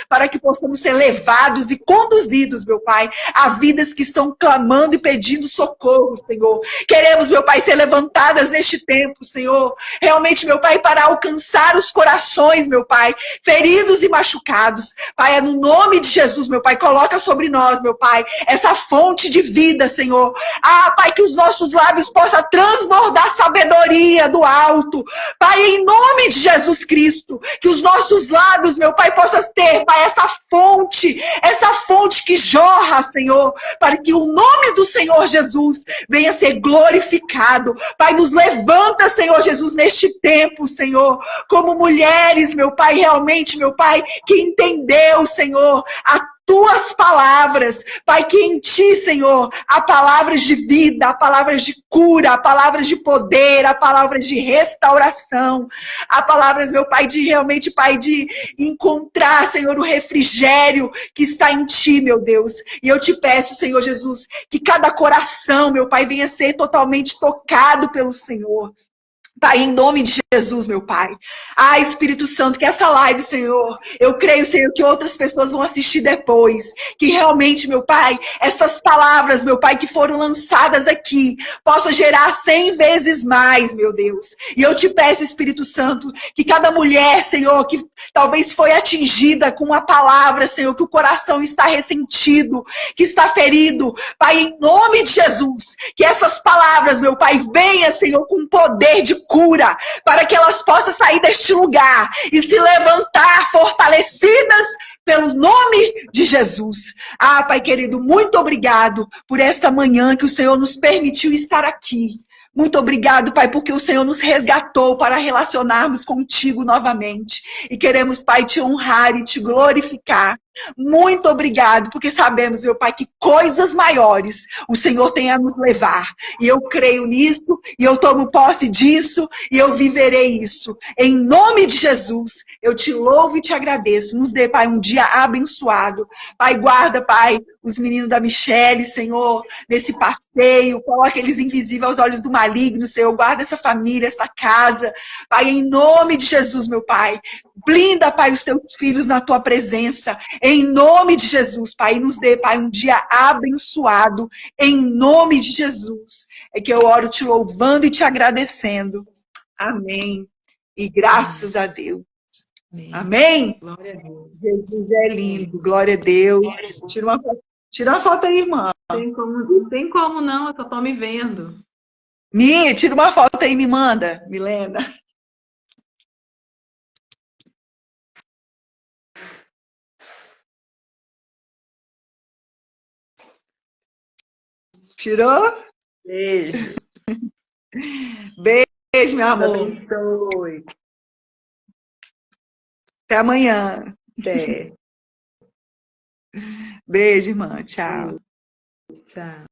para que possamos ser levados e conduzidos, meu Pai, a vidas que estão clamando e pedindo socorro, Senhor. Queremos, meu Pai, ser levantadas neste tempo, Senhor. Realmente, meu Pai, para alcançar os corações, meu Pai, feridos e machucados. Pai, é no nome de Jesus, meu Pai, coloca sobre nós, meu Pai, essa fonte de vida, Senhor. Ah, Pai, que os nossos lábios possam transbordar sabedoria do alto. Pai, em nome de Jesus Cristo, que os nossos lábios, meu Pai, possam ter, Pai, essa fonte que jorra, Senhor, para que o nome do Senhor Jesus venha ser glorificado. Pai, nos levanta, Senhor Jesus, neste tempo, Senhor, como mulheres, meu Pai, realmente, meu Pai, que entendeu, Senhor, a tuas palavras, Pai, que em ti, Senhor, há palavras de vida, há palavras de cura, há palavras de poder, há palavras de restauração, há palavras, meu Pai, de realmente, Pai, de encontrar, Senhor, o refrigério que está em ti, meu Deus. E eu te peço, Senhor Jesus, que cada coração, meu Pai, venha ser totalmente tocado pelo Senhor. Pai, em nome de Jesus, meu Pai. Ah, Espírito Santo, que essa live, Senhor, eu creio, Senhor, que outras pessoas vão assistir depois. Que realmente, meu Pai, essas palavras, meu Pai, que foram lançadas aqui, possam gerar 100 vezes mais, meu Deus. E eu te peço, Espírito Santo, que cada mulher, Senhor, que talvez foi atingida com uma palavra, Senhor, que o coração está ressentido, que está ferido, Pai, em nome de Jesus, que essas palavras, meu Pai, venham, Senhor, com poder de cura, para que elas possam sair deste lugar e se levantar fortalecidas pelo nome de Jesus. Ah, Pai querido, muito obrigado por esta manhã que o Senhor nos permitiu estar aqui. Muito obrigado, Pai, porque o Senhor nos resgatou para relacionarmos contigo novamente. E queremos, Pai, te honrar e te glorificar. Muito obrigado, porque sabemos, meu Pai, que coisas maiores o Senhor tem a nos levar. E eu creio nisso, e eu tomo posse disso, e eu viverei isso. Em nome de Jesus, eu te louvo e te agradeço. Nos dê, Pai, um dia abençoado. Pai, guarda, Pai, os meninos da Michele, Senhor, nesse passeio, coloca eles invisíveis aos olhos do maligno, Senhor. Guarda essa família, essa casa. Pai, em nome de Jesus, meu Pai. Blinda, Pai, os teus filhos na tua presença. Em nome de Jesus, Pai, nos dê, Pai, um dia abençoado. Em nome de Jesus. É que eu oro te louvando e te agradecendo. Amém. E graças a Deus. Amém? Glória a Deus. Jesus é lindo. Glória a Deus. Tira uma foto aí, irmã. Não tem como não, eu só estou me vendo. Tira uma foto aí, me manda, Milena. Tirou? Beijo. Beijo, meu Deus amor. abençoe. Até amanhã. Até. Beijo, irmã. Tchau. Tchau.